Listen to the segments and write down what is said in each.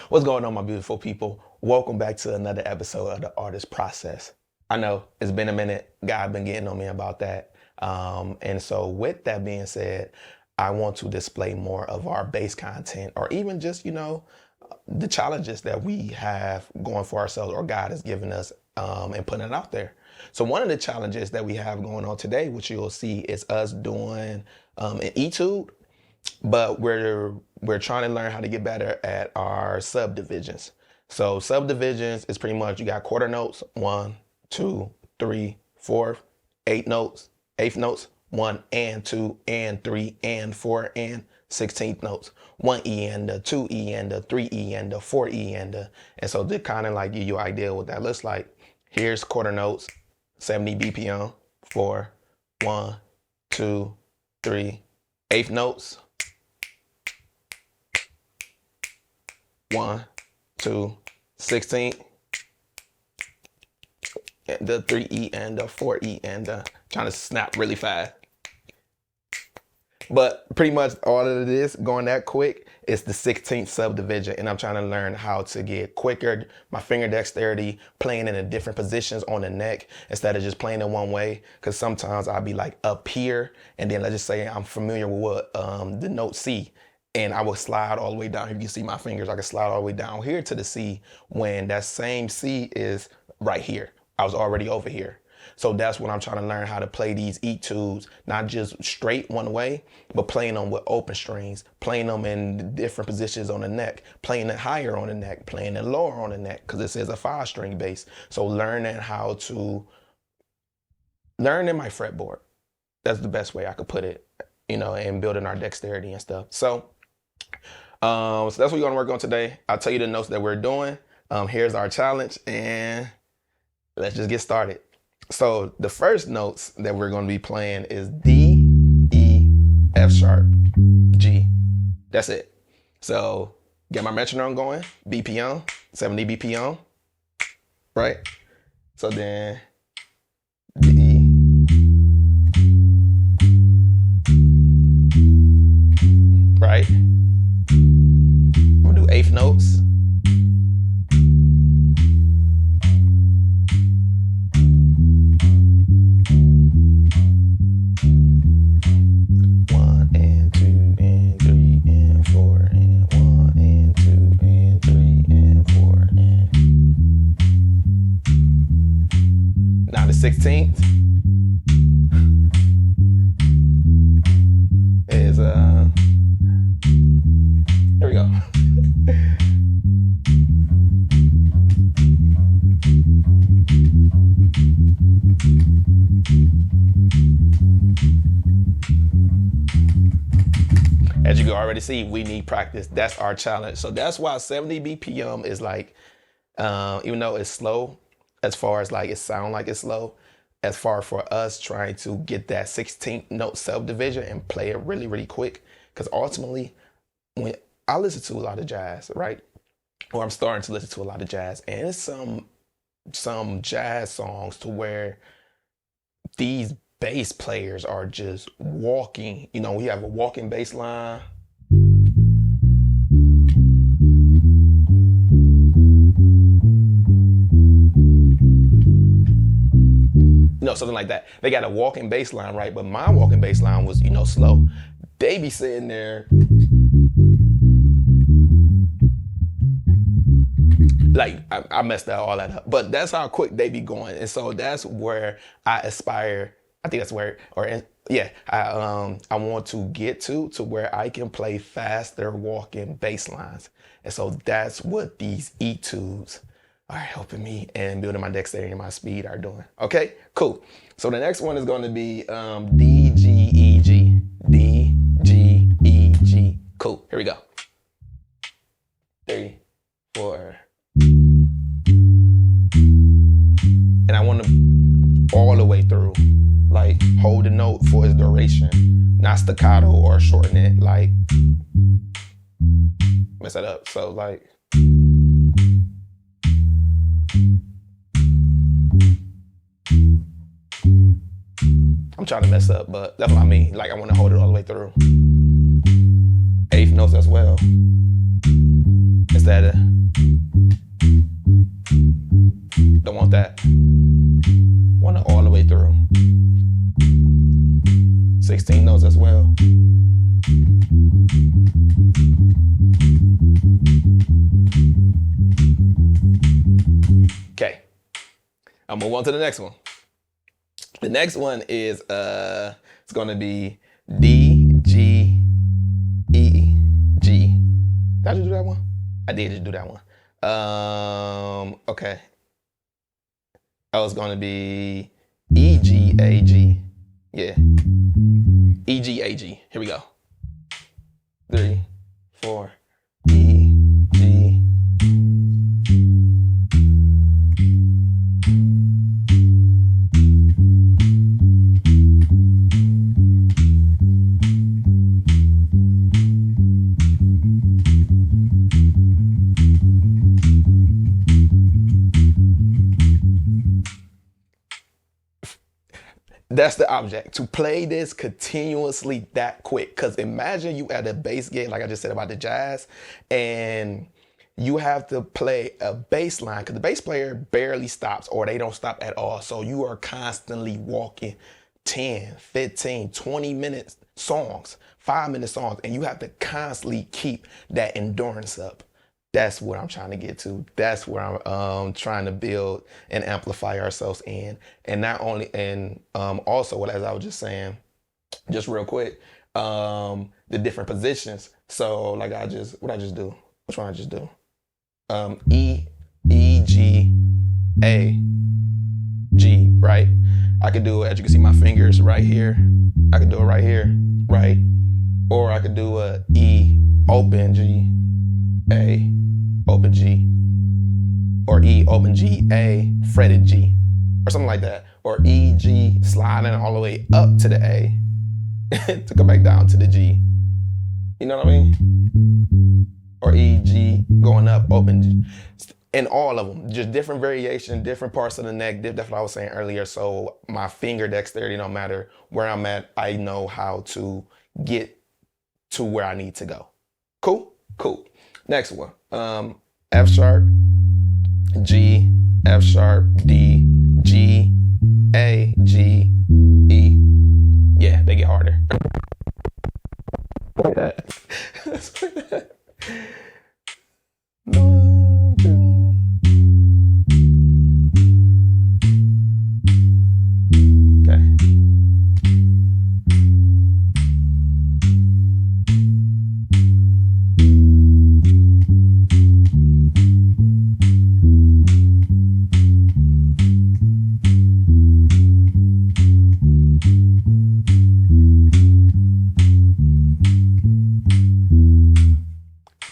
What's going on, my beautiful people? Welcome back to another episode of the Artist Process. I know it's been a minute. God been getting on me about that. And so with that being said, I want to display more of our base content, or even just, the challenges that we have going for ourselves, or God has given us, and putting it out there. So one of the challenges that we have going on today, which you'll see, is us doing an Etude, but we're trying to learn how to get better at our subdivisions. So subdivisions is pretty much, you got quarter notes, 1, 2, 3, 4, 8 notes, eighth notes, 1 and 2 and 3 and 4 and 16th notes, 1 E and a 2 E and a 3 E and a 4 E and a. And so to kind of like give you an idea what that looks like, here's quarter notes, 70 BPM, 4, 1, 2, 3, eighth notes, 1, 2, 16, and the 3 E and the 4 E and trying to snap really fast. But pretty much all of this going that quick is the 16th subdivision, and I'm trying to learn how to get quicker, my finger dexterity, playing in the different positions on the neck instead of just playing in one way. Because sometimes I'll be like up here, and then let's just say I'm familiar with what the note C, and I will slide all the way down. You can see my fingers, I can slide all the way down here to the C when that same C is right here. I was already over here. So that's what I'm trying to learn, how to play these etudes, not just straight one way, but playing them with open strings, playing them in different positions on the neck, playing it higher on the neck, playing it lower on the neck, because this is a 5-string bass. So learning how to learn in my fretboard. That's the best way I could put it, and building our dexterity and stuff. So that's what we're going to work on today. I'll tell you the notes that we're doing. Here's our challenge, and let's just get started. So the first notes that we're going to be playing is D, E, F sharp, G. That's it. So get my metronome going, BPM, 70 BPM, right? So then D, right? We'll do eighth notes. Now the 16th is here we go. As you can already see, we need practice. That's our challenge. So that's why 70 BPM is like, even though it's slow, as far as like it sound like it's slow, as far for us trying to get that 16th note subdivision and play it really, really quick. Because ultimately, when I listen to a lot of jazz, right? Or I'm starting to listen to a lot of jazz, and it's some jazz songs to where these bass players are just walking. We have a walking bass line. Something like that. They got a walking bass line, right? But my walking bass line was, slow. They be sitting there like I messed all that up, but that's how quick they be going. And so that's where I aspire. I think that's where, I want to get to where I can play faster walking bass lines. And so that's what these etudes are helping me and building my dexterity and my speed are doing. Okay, cool. So the next one is going to be D, G, E, G. D, G, E, G. Cool, here we go. 3, 4. And I want to all the way through, like hold the note for its duration, not staccato or shorten it, like mess it up. So like, I'm trying to mess up, but that's what I mean. Like I want to hold it all the way through. Eighth notes as well. Instead of Don't want that. Want it all the way through. 16 notes as well. Okay, I'll move on to the next one. The next one is it's gonna be D, G, E, G. Did I just do that one? I did just do that one. Okay. Oh, it's gonna be E, G, A, G. Yeah. E, G, A, G. Here we go. 3, 4, E, G. That's the object, to play this continuously that quick. Because imagine you at a bass gig, like I just said about the jazz, and you have to play a bass line because the bass player barely stops or they don't stop at all. So you are constantly walking 10, 15, 20 minutes songs, 5-minute songs, and you have to constantly keep that endurance up. That's what I'm trying to get to. That's where I'm trying to build and amplify ourselves in. And not only, and also, as I was just saying, just real quick, the different positions. So like what I just do? Which one I just do? E, G, A, G, right? I could do it, as you can see my fingers right here. I could do it right here, right? Or I could do a E, open G, A, open G, or E, open G, A, fretted G, or something like that. Or E, G, sliding all the way up to the A to come back down to the G. You know what I mean? Or E, G, going up, open G. And all of them, just different variation, different parts of the neck. That's what I was saying earlier. So my finger dexterity, no matter where I'm at, I know how to get to where I need to go. Cool? Cool. Next one. F sharp, G, F sharp, D, G, A, G, E. Yeah, they get harder. Like that. Let's play that.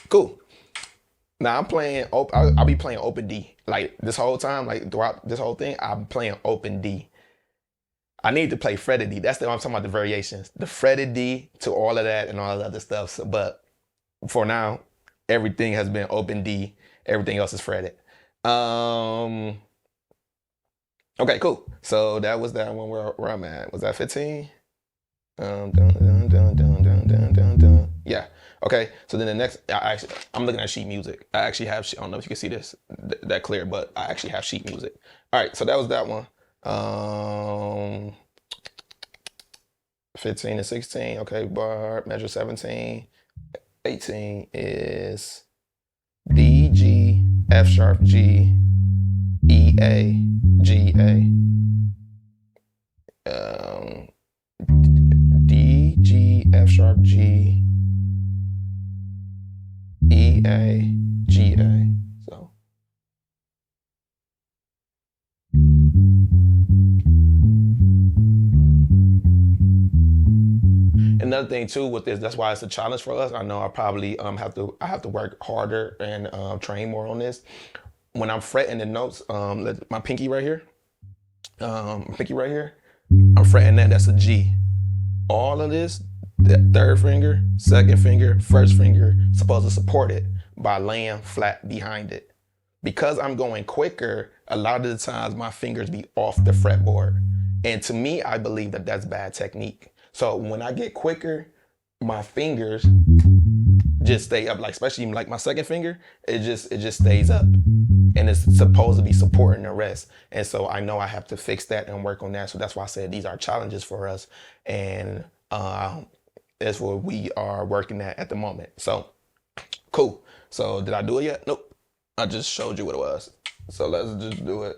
Cool. Now I'm playing, I'll be playing open D. Like this whole time, like throughout this whole thing, I'm playing open D. I need to play fretted D. That's I'm talking about the variations. The fretted D to all of that and all the other stuff. So, but for now, everything has been open D. Everything else is fretted. Okay, cool. So that was that one where I'm at. Was that 15? Yeah. Okay. So then the next, I'm looking at sheet music. I actually have, I don't know if you can see this that clear, but I actually have sheet music. All right. So that was that one. 15 and 16. Okay. Bar measure 17. 18 is D, G, F sharp, G, E, A, G, A. D, G, F sharp, G, E, A, G, A. So. Another thing too with this, that's why it's a challenge for us. I know I probably have to work harder and train more on this. When I'm fretting the notes, my pinky right here, I'm fretting that. That's a G. All of this, that third finger, second finger, first finger, supposed to support it by laying flat behind it. Because I'm going quicker, a lot of the times my fingers be off the fretboard. And to me, I believe that that's bad technique. So when I get quicker, my fingers just stay up. Like especially like my second finger, it just stays up, and it's supposed to be supporting the rest. And so I know I have to fix that and work on that. So that's why I said these are challenges for us, and that's what we are working at the moment. So cool. So did I do it yet? Nope. I just showed you what it was. So let's just do it.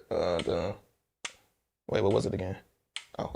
Wait, what was it again? Oh.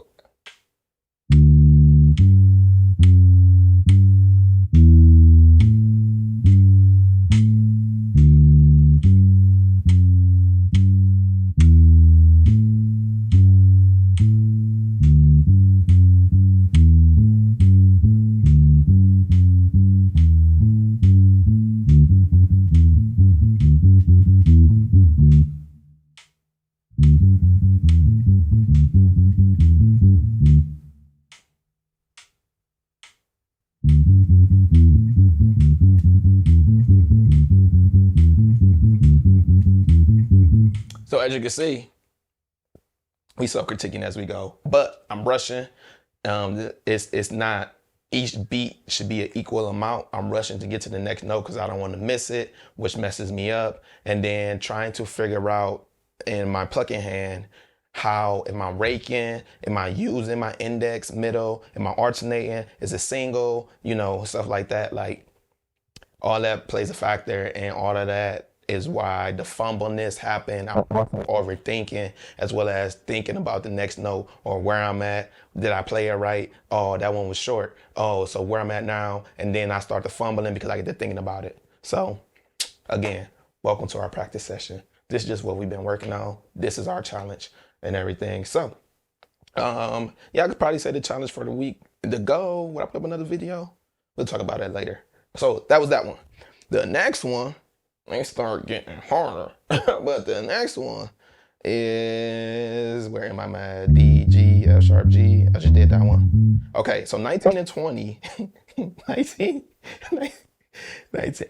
So as you can see, we self-critiquing as we go, but I'm rushing. It's not, each beat should be an equal amount. I'm rushing to get to the next note because I don't want to miss it, which messes me up. And then trying to figure out in my plucking hand, how am I raking? Am I using my index, middle? Am I alternating? Is it single? You know, stuff like that. Like all that plays a factor, and all of that is why the fumbleness happened. I'm overthinking, as well as thinking about the next note or where I'm at. Did I play it right? Oh, that one was short. Oh, so where I'm at now. And then I start to fumbling because I get to thinking about it. So again, welcome to our practice session. This is just what we've been working on. This is our challenge and everything. So yeah, I could probably say the challenge for the week. The goal, would I put up another video? We'll talk about that later. So that was that one. The next one, they start getting harder. But the next one is, where am I at? D, G, F sharp, G. I just did that one. Okay, so 19 and 20. 19.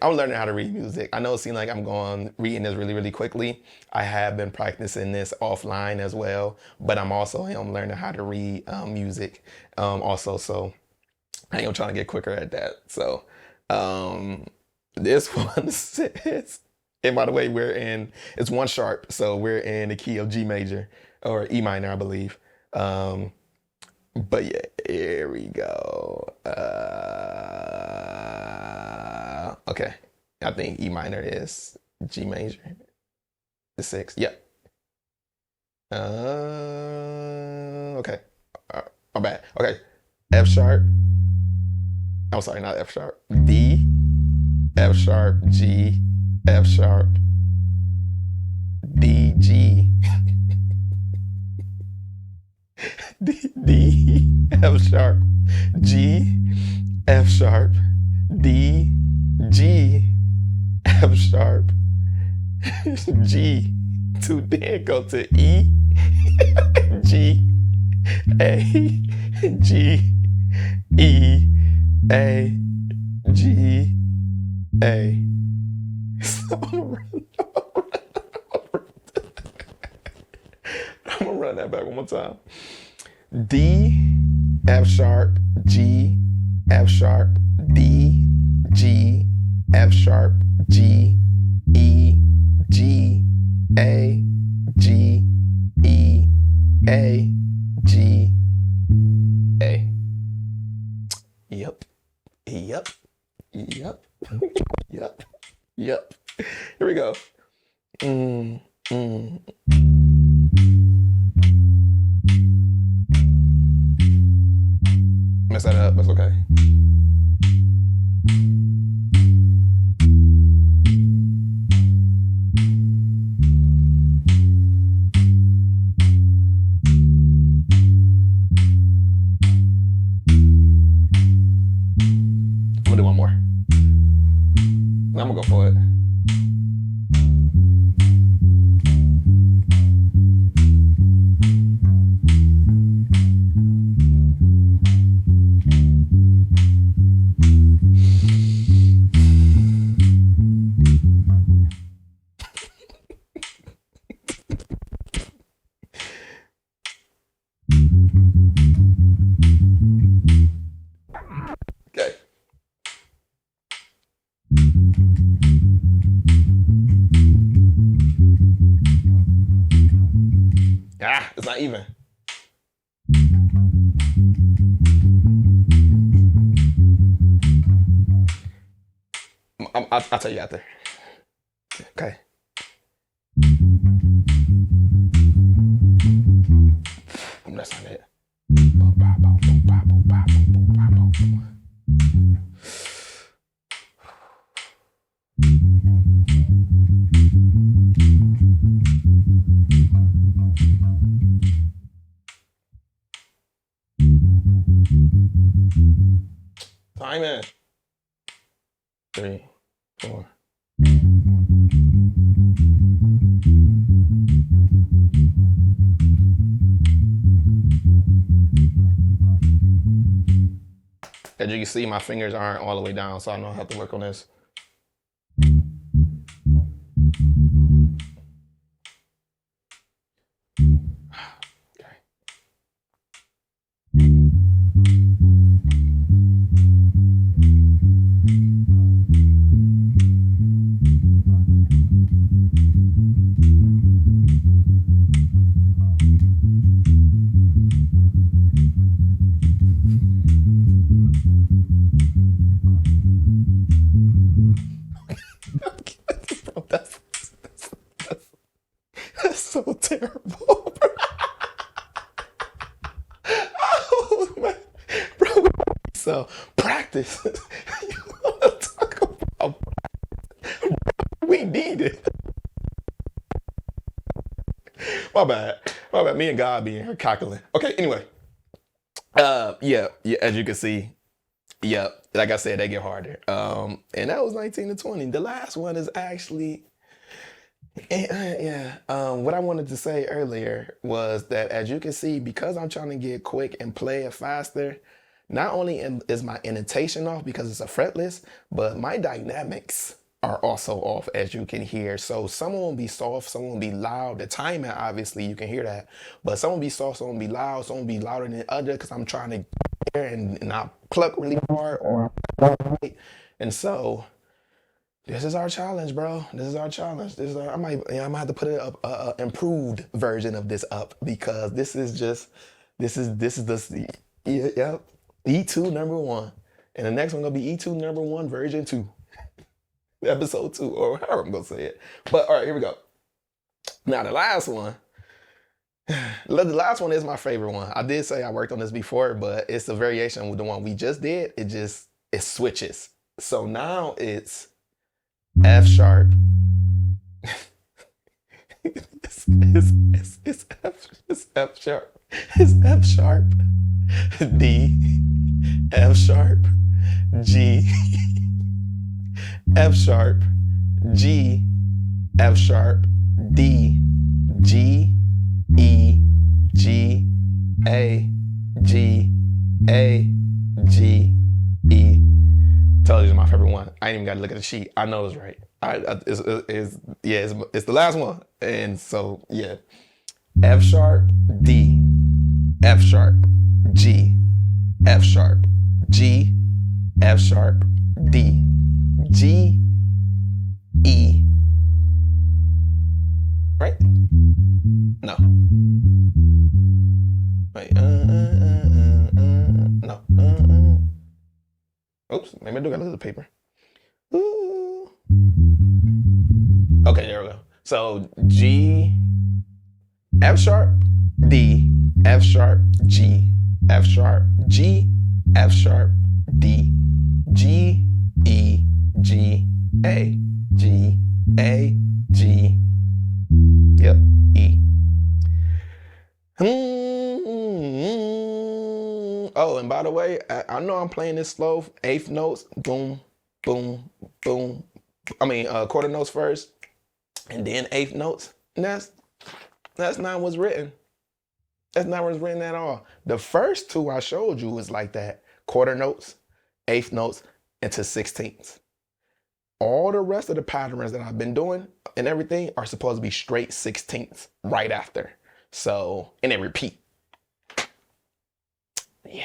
I'm learning how to read music. I know it seems like I'm reading this really, really quickly. I have been practicing this offline as well, but I'm learning how to read music also. So I am trying to get quicker at that. So this one says, and by the way, it's 1 sharp. So we're in the key of G major, or E minor, I believe. But yeah, here we go. Okay, I think E minor is G major. The 6, yep. Okay, I'm bad. Okay, F sharp. I'm sorry, not F sharp. D, F sharp, G, F sharp, D, G. D, F sharp, G, F sharp, D, G, F sharp, G, to then go to E, G, A, G, E, A, G, A. I'm gonna run that back one more time. D, F sharp, G, F sharp, D, G, F sharp, G, E, G, A, G, E, A, G, A. Yep. Yep. Yep. Yep. Yep. Here we go. Mess that up, that's okay. I'm gonna do one more. I'm gonna go for it. It's not even. I'll tell you after. Okay. That's not it. Timing. 3, 4. As you can see, my fingers aren't all the way down, so I know I have to work on this. Bro, that's so terrible. Oh man, bro. So practice. You want to talk about? We need it. My bad. My bad. Me and God being here cackling. Okay. Anyway. Yeah. As you can see, yeah. Like I said, they get harder. And that was 19 to 20. The last one is actually. What I wanted to say earlier was that, as you can see, because I'm trying to get quick and play it faster, not only is my intonation off because it's a fretless, but my dynamics are also off, as you can hear. So some will be soft, some will be loud. The timing, obviously, you can hear that, but some will be soft, some will be loud, some will be louder than the other because I'm trying to hear and not pluck really hard or and so. This is our challenge, bro. This is our challenge. I might have to put a improved version of this up because this is the Etude number 1, and the next one gonna be Etude number 1 version 2, episode 2, or however I'm gonna say it. But all right, here we go. Now the last one is my favorite one. I did say I worked on this before, but it's a variation with the one we just did. It switches. So now it's F sharp. It's F sharp. It's F sharp. D. F sharp. G. F sharp. G. F sharp. D. G. E. G. A. G. A. G. E. Told you it's my favorite one. I ain't even got to look at the sheet. I know it's right. It's the last one. And so, yeah. F sharp, D, F sharp, G, F sharp, G, F sharp, D, G, E. Right? No. Wait, no. Oops, maybe I do got a little paper. Ooh. Okay, there we go. So G, F sharp, D, F sharp, G, F sharp, G, F sharp, D, G, E, G, A, G, A, G, yep, E. Oh, and by the way, I know I'm playing this slow. 8th notes, boom, boom, boom. Quarter notes first, and then 8th notes. And that's not what's written. That's not what's written at all. The first 2 I showed you was like that: quarter notes, 8th notes, into 16ths. All the rest of the patterns that I've been doing and everything are supposed to be straight 16ths right after. So, and they repeat. Yeah.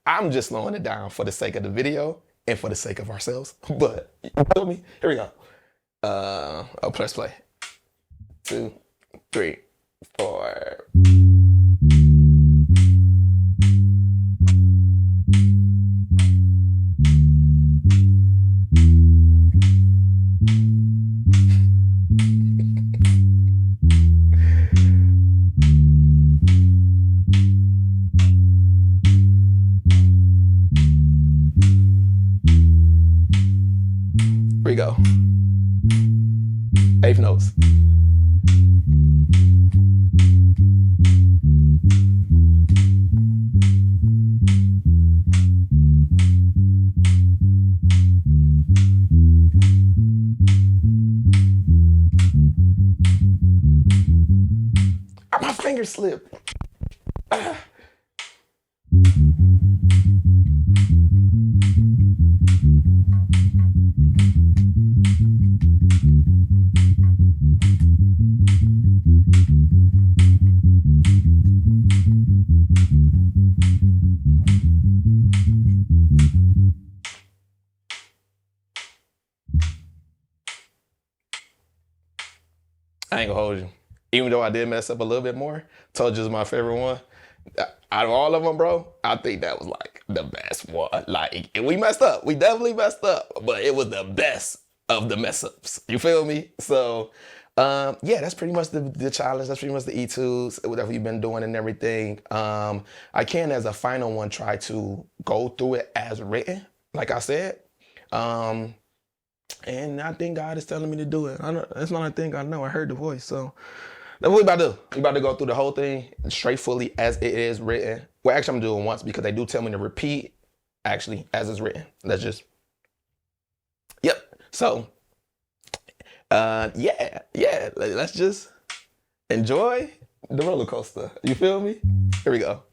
I'm just slowing it down for the sake of the video and for the sake of ourselves. But you feel me? Here we go. Press play. 2, 3, 4. Here we go. 8th notes. My finger slipped. I ain't gonna hold you. Even though I did mess up a little bit more, told you it's my favorite one. Out of all of them, bro, I think that was like the best one. Like, we messed up. We definitely messed up, but it was the best of the mess ups. You feel me? So, yeah, that's pretty much the challenge. That's pretty much the etudes, whatever you've been doing and everything. I can, as a final one, try to go through it as written, like I said. And I think God is telling me to do it. That's not a thing I know. I heard the voice. So that's what we about to do. We about to go through the whole thing straight fully as it is written. Well, actually, I'm doing it once because they do tell me to repeat actually as it's written. Let's just, yep. So, yeah. Let's just enjoy the roller coaster. You feel me? Here we go.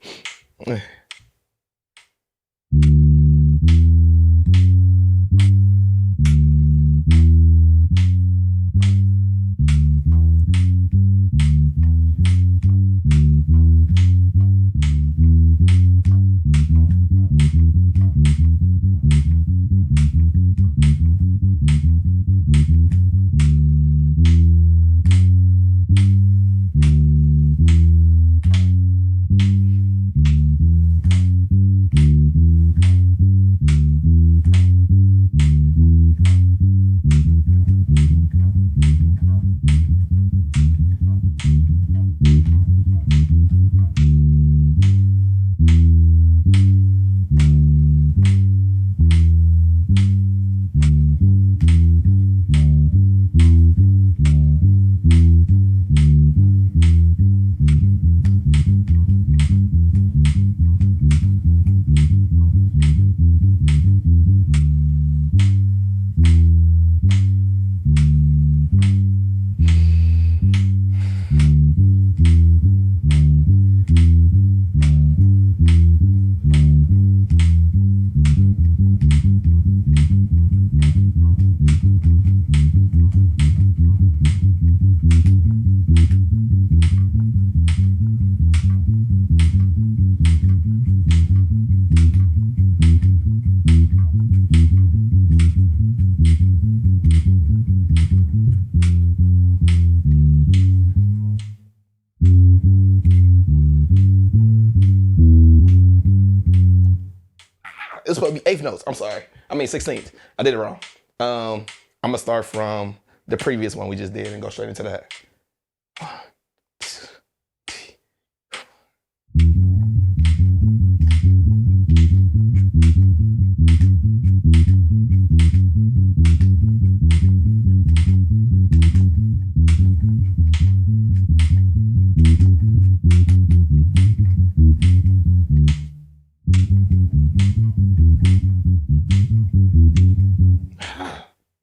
It's supposed to be 8th notes. I'm sorry. I mean 16th. I did it wrong. I'm gonna start from the previous one we just did and go straight into that.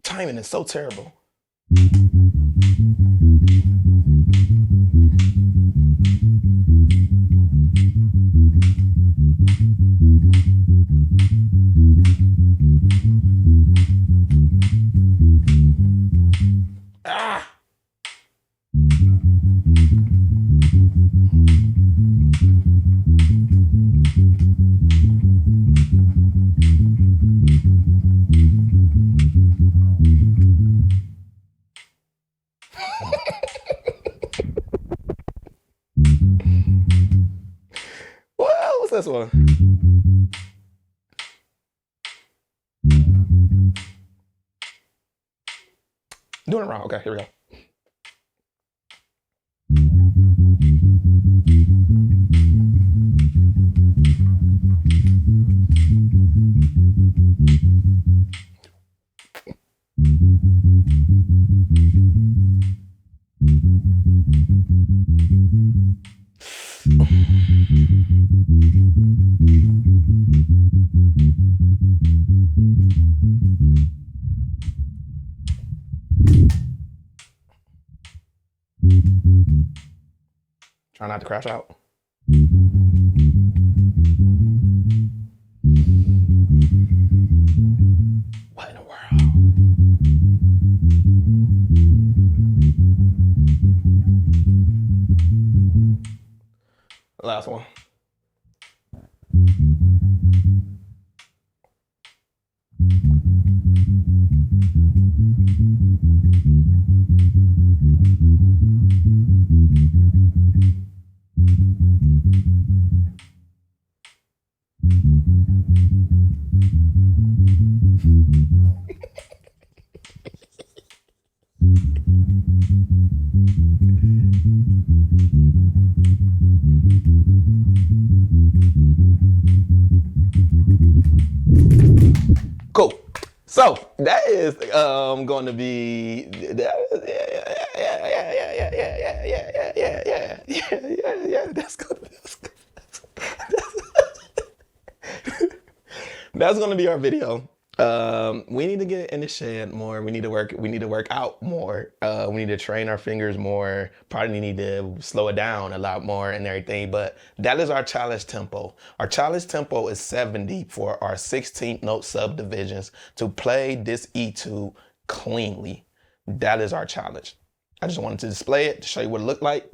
Timing is so terrible. Ah! last one. Doing it wrong. Okay, here we go. Try not to crash out. What in the world? Last one. Cool. So that is going to be that's going to be our video. We need to get in the shed more. We need to work out more. We need to train our fingers more. Probably need to slow it down a lot more and everything. But that is our challenge tempo. Our challenge tempo is 70 for our 16th note subdivisions to play this etude cleanly. That is our challenge. I just wanted to display it to show you what it looked like.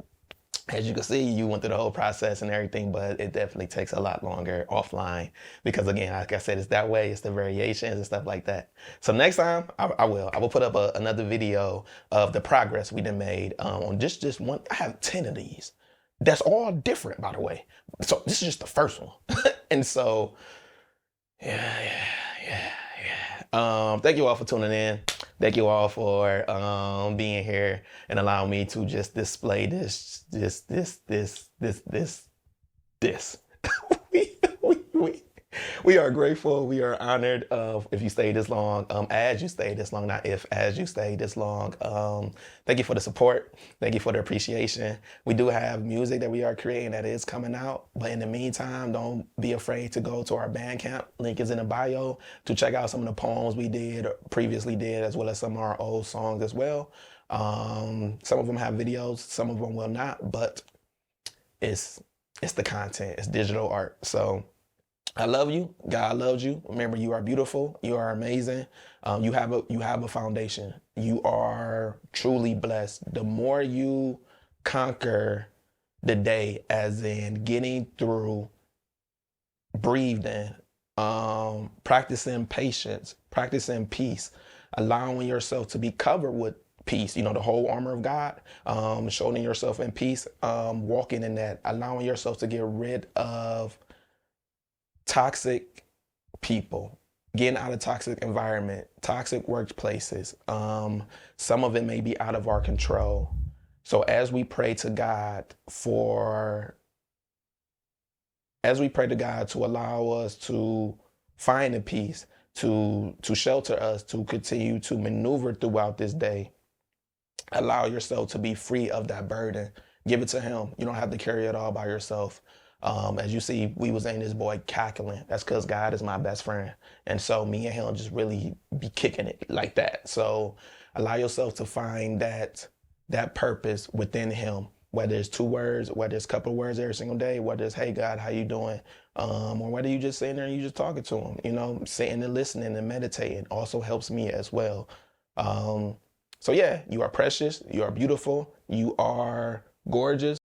As you can see, you went through the whole process and everything, but it definitely takes a lot longer offline because, again, like I said, it's that way. It's the variations and stuff like that. So next time, I will put up another video of the progress we done made on just one. I have 10 of these. That's all different, by the way. So this is just the first one. And so, yeah. Thank you all for tuning in. Thank you all for being here and allowing me to just display this. We are grateful. We are honored if you stayed this long, as you stayed this long, not if, as you stayed this long. Thank you for the support. Thank you for the appreciation. We do have music that we are creating that is coming out. But in the meantime, don't be afraid to go to our Bandcamp. Link is in the bio to check out some of the poems we did or previously did, as well as some of our old songs as well. Some of them have videos, some of them will not, but it's the content. It's digital art. So I love you. God loves you. Remember, you are beautiful. You are amazing. You have a foundation. You are truly blessed. The more you conquer the day, as in getting through, breathing, practicing patience, practicing peace, allowing yourself to be covered with peace, the whole armor of God, showing yourself in peace, walking in that, allowing yourself to get rid of toxic people, getting out of toxic environment, toxic workplaces. Some of it may be out of our control. So as we pray to God to allow us to find the peace, to shelter us, to continue to maneuver throughout this day, allow yourself to be free of that burden. Give it to Him. You don't have to carry it all by yourself. As you see, we was in this boy cackling. That's because God is my best friend. And so me and him just really be kicking it like that. So allow yourself to find that purpose within Him, whether it's 2 words, whether it's a couple of words every single day, whether it's, hey God, how you doing? Or whether you just sitting there and you just talking to Him, sitting and listening and meditating also helps me as well. So yeah, you are precious. You are beautiful. You are gorgeous.